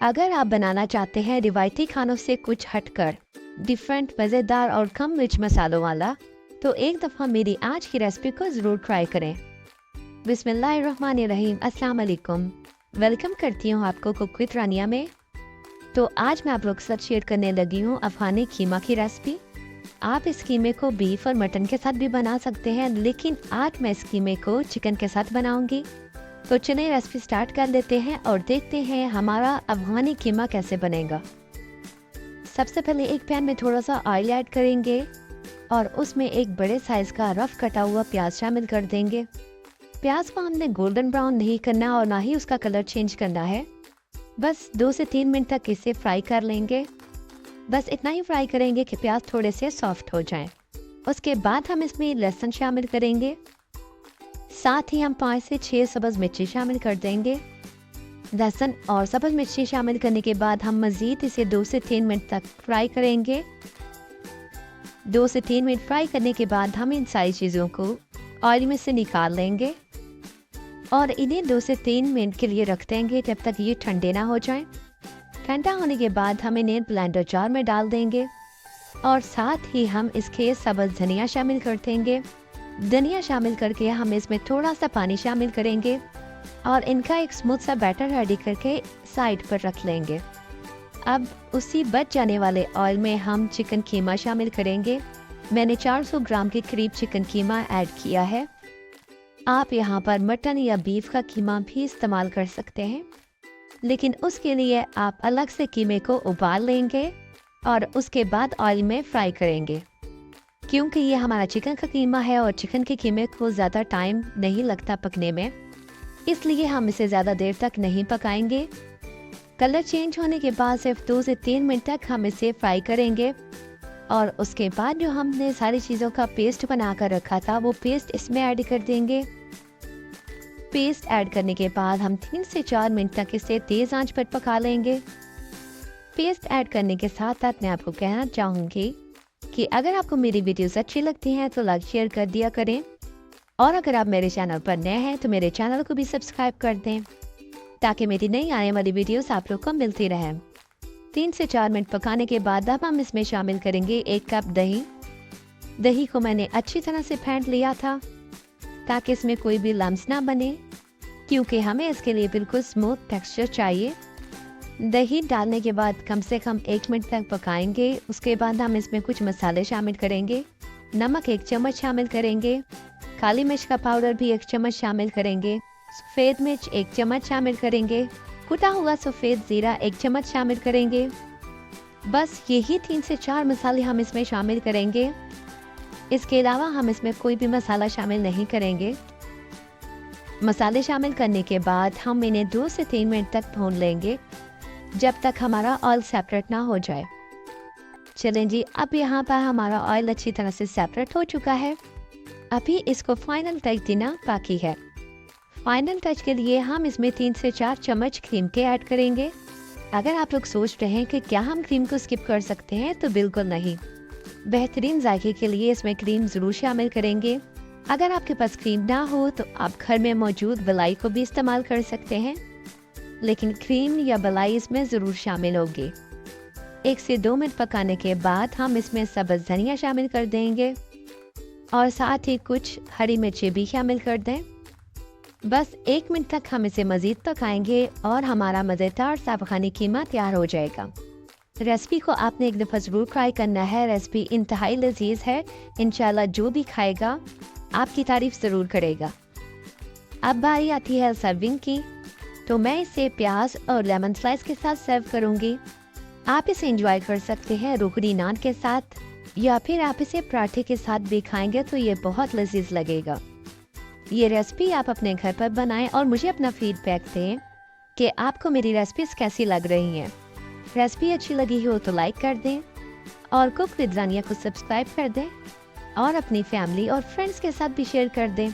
अगर आप बनाना चाहते हैं रिवायती खानों से कुछ हटकर डिफरेंट मज़ेदार और कम मिर्च मसालों वाला, तो एक दफ़ा मेरी आज की रेसिपी को ज़रूर ट्राई करें। बिस्मिल्लाहिर्रहमानिर्रहीम, अस्सलाम वालेकुम। वेलकम करती हूँ आपको कुक विद रानिया में। तो आज मैं आप लोग के साथ शेयर करने लगी हूँ अफ़गानी कीमा की रेसिपी। आप इस कीमे को बीफ और मटन के साथ भी बना सकते हैं, लेकिन आज मैं इस कीमे को चिकन के साथ बनाऊंगी। तो चलिए रेसिपी स्टार्ट कर लेते हैं और देखते हैं हमारा अफ़गानी कीमा कैसे बनेगा। सबसे पहले एक पैन में थोड़ा सा ऑयल ऐड करेंगे और उसमें एक बड़े साइज़ का रफ कटा हुआ प्याज शामिल कर देंगे। प्याज को हमने गोल्डन ब्राउन नहीं करना और ना ही उसका कलर चेंज करना है। बस 2 से 3 मिनट तक इसे फ्राई कर लेंगे। बस इतना ही फ्राई करेंगे कि प्याज थोड़े से सॉफ्ट हो जाएं। उसके बाद हम इसमें लहसुन शामिल करेंगे। साथ ही हम 5 से 6 सब्ज़ मिर्ची शामिल कर देंगे। लहसुन और सब्ज़ मिर्ची शामिल करने के बाद हम मज़ीद इसे 2 से 3 मिनट तक फ्राई करेंगे। 2 से 3 मिनट फ्राई करने के बाद हम इन सारी चीज़ों को ऑयल में से निकाल लेंगे और इन्हें 2 से 3 मिनट के लिए रख देंगे जब तक ये ठंडे ना हो जाएं। ठंडा होने के बाद हम इन्हें ब्लेंडर जार में डाल देंगे और साथ ही हम इसके सब्ज़ धनिया शामिल कर देंगे। धनिया शामिल करके हम इसमें थोड़ा सा पानी शामिल करेंगे और इनका एक स्मूथ सा बैटर रेडी करके साइड पर रख लेंगे। अब उसी बच जाने वाले ऑयल में हम चिकन कीमा शामिल करेंगे। मैंने 400 ग्राम के करीब चिकन कीमा ऐड किया है। आप यहाँ पर मटन या बीफ का कीमा भी इस्तेमाल कर सकते हैं, लेकिन उसके लिए आप अलग से कीमे को उबाल लेंगे और उसके बाद ऑयल में फ्राई करेंगे। क्योंकि ये हमारा चिकन का कीमा है और चिकन के कीमे को ज़्यादा टाइम नहीं लगता पकने में, इसलिए हम इसे ज़्यादा देर तक नहीं पकाएंगे। कलर चेंज होने के बाद सिर्फ 2 से 3 मिनट तक हम इसे फ्राई करेंगे और उसके बाद जो हमने सारी चीज़ों का पेस्ट बना कर रखा था वो पेस्ट इसमें ऐड कर देंगे। पेस्ट ऐड करने के बाद हम 3 से 4 मिनट तक इसे तेज़ आंच पर पका लेंगे। पेस्ट ऐड करने के साथ साथ मैं आपको कहना चाहूँगी कि अगर आपको मेरी वीडियोस अच्छी लगती हैं तो लाइक शेयर कर दिया करें, और अगर आप मेरे चैनल पर नए हैं तो मेरे चैनल को भी सब्सक्राइब कर दें ताकि मेरी नई आने वाली वीडियोस आप लोग को मिलती रहें। 3 से 4 मिनट पकाने के बाद अब हम इसमें शामिल करेंगे 1 कप दही। दही को मैंने अच्छी तरह से फेंट लिया था ताकि इसमें कोई भी लम्स ना बने, क्योंकि हमें इसके लिए बिल्कुल स्मूथ टेक्सचर चाहिए। दही डालने के बाद कम से कम 1 मिनट तक पकाएंगे। उसके बाद हम इसमें कुछ मसाले शामिल करेंगे। नमक 1 चम्मच शामिल करेंगे। काली मिर्च का पाउडर भी 1 चम्मच शामिल करेंगे। सफ़ेद मिर्च 1 चम्मच शामिल करेंगे। कुटा हुआ सफ़ेद ज़ीरा 1 चम्मच शामिल करेंगे। बस यही 3 से 4 मसाले हम इसमें शामिल करेंगे। इसके अलावा हम इसमें कोई भी मसाला शामिल नहीं करेंगे। मसाले शामिल करने के बाद हम इन्हें 2 से 3 मिनट तक भून लेंगे जब तक हमारा ऑयल सेपरेट ना हो जाए। चलें जी, अब यहाँ पर हमारा ऑयल अच्छी तरह से सेपरेट हो चुका है। अभी इसको फाइनल टच देना बाकी है। फाइनल टच के लिए हम इसमें 3 से 4 चम्मच क्रीम के ऐड करेंगे। अगर आप लोग सोच रहे हैं कि क्या हम क्रीम को स्किप कर सकते हैं, तो बिल्कुल नहीं। बेहतरीन जायके के लिए इसमें क्रीम ज़रूर शामिल करेंगे। अगर आपके पास क्रीम ना हो तो आप घर में मौजूद मलाई को भी इस्तेमाल कर सकते हैं, लेकिन क्रीम या मलाई इसमें ज़रूर शामिल होगी। 1 से 2 मिनट पकाने के बाद हम इसमें सब्ज़ धनिया शामिल कर देंगे और साथ ही कुछ हरी मिर्ची भी शामिल कर दें। बस 1 मिनट तक हम इसे मज़ीद पकाएंगे और हमारा मज़ेदार सा अफ़गानी कीमा तैयार हो जाएगा। रेसिपी को आपने एक दफ़ा ज़रूर ट्राई करना है। रेसिपी इंतहाई लजीज है। इंशाल्लाह जो भी खाएगा आपकी तारीफ़ ज़रूर करेगा। अब बारी आती है सर्विंग की, तो मैं इसे प्याज और लेमन स्लाइस के साथ सर्व करूंगी। आप इसे एंजॉय कर सकते हैं रोकड़ी नान के साथ, या फिर आप इसे पराठे के साथ भी खाएंगे तो ये बहुत लजीज लगेगा। ये रेसिपी आप अपने घर पर बनाएं और मुझे अपना फीडबैक दें कि आपको मेरी रेसिपीज कैसी लग रही हैं। रेसिपी अच्छी लगी हो तो लाइक कर दें और कुक विद रानिया को सब्सक्राइब कर दें और अपनी फैमिली और फ्रेंड्स के साथ भी शेयर कर दें।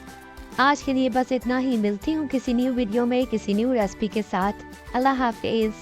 आज के लिए बस इतना ही। मिलती हूँ किसी न्यू वीडियो में किसी न्यू रेसिपी के साथ। अल्लाह हाफिज़।